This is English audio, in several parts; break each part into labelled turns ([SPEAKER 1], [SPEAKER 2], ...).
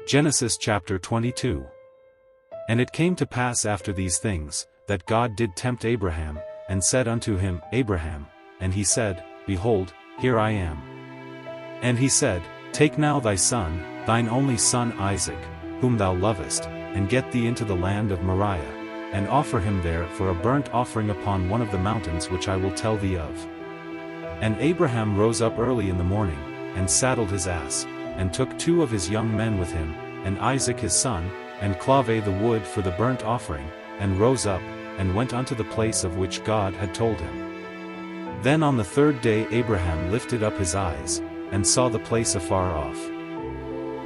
[SPEAKER 1] Genesis chapter 22. And it came to pass after these things, that God did tempt Abraham, and said unto him, Abraham. And he said, Behold, here I am. And he said, Take now thy son, thine only son Isaac, whom thou lovest, and get thee into the land of Moriah, and offer him there for a burnt offering upon one of the mountains which I will tell thee of. And Abraham rose up early in the morning, and saddled his ass, and took 2 of his young men with him, and Isaac his son, and clave the wood for the burnt offering, and rose up, and went unto the place of which God had told him. Then on the 3rd day Abraham lifted up his eyes, and saw the place afar off.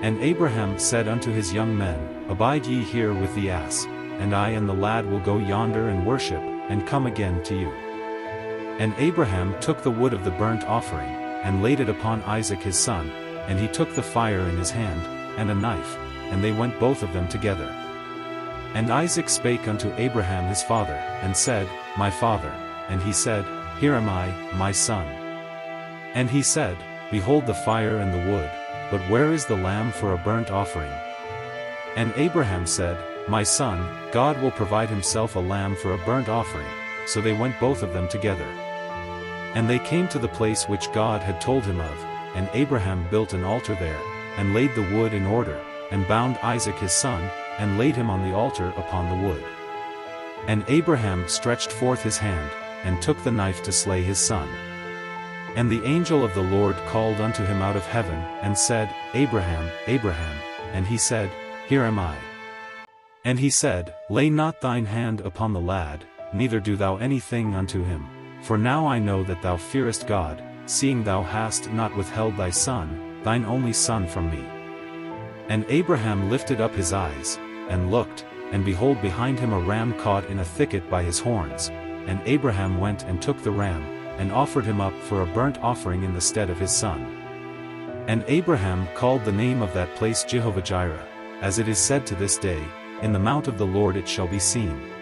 [SPEAKER 1] And Abraham said unto his young men, Abide ye here with the ass, and I and the lad will go yonder and worship, and come again to you. And Abraham took the wood of the burnt offering, and laid it upon Isaac his son, and he took the fire in his hand, and a knife, and they went both of them together. And Isaac spake unto Abraham his father, and said, My father. And he said, Here am I, my son. And he said, Behold the fire and the wood, but where is the lamb for a burnt offering? And Abraham said, My son, God will provide himself a lamb for a burnt offering. So they went both of them together. And they came to the place which God had told him of, and Abraham built an altar there, and laid the wood in order, and bound Isaac his son, and laid him on the altar upon the wood. And Abraham stretched forth his hand, and took the knife to slay his son. And the angel of the Lord called unto him out of heaven, and said, Abraham, Abraham. And he said, Here am I. And he said, Lay not thine hand upon the lad, neither do thou anything unto him. For now I know that thou fearest God, seeing thou hast not withheld thy son, thine only son from me. And Abraham lifted up his eyes, and looked, and behold behind him a ram caught in a thicket by his horns. And Abraham went and took the ram, and offered him up for a burnt offering in the stead of his son. And Abraham called the name of that place Jehovah-Jireh, as it is said to this day, In the mount of the Lord it shall be seen.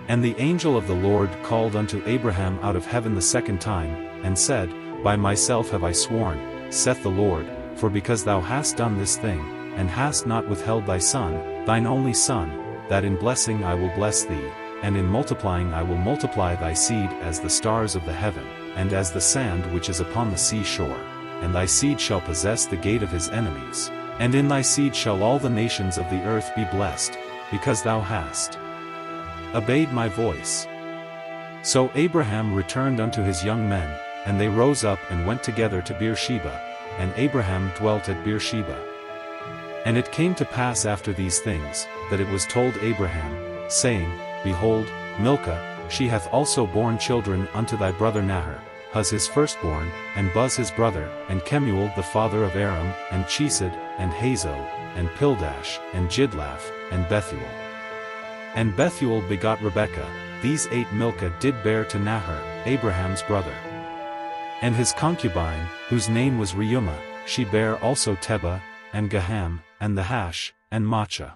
[SPEAKER 1] And the angel of the Lord called unto Abraham out of heaven the 2nd time, and said, By myself have I sworn, saith the Lord, for because thou hast done this thing, and hast not withheld thy son, thine only son, that in blessing I will bless thee, and in multiplying I will multiply thy seed as the stars of the heaven, and as the sand which is upon the sea shore. And thy seed shall possess the gate of his enemies, and in thy seed shall all the nations of the earth be blessed, because thou hast obeyed my voice. So Abraham returned unto his young men, and they rose up and went together to Beersheba, and Abraham dwelt at Beersheba. And it came to pass after these things, that it was told Abraham, saying, Behold, Milcah, she hath also borne children unto thy brother Nahor, Huz his firstborn, and Buz his brother, and Kemuel the father of Aram, and Chesed, and Hazo, and Pildash, and Jidlaph, and Bethuel. And Bethuel begot Rebekah. These 8 Milcah did bear to Nahor, Abraham's brother. And his concubine, whose name was Reumah, she bare also Tebah, and Gaham, and the Hash, and Maachah.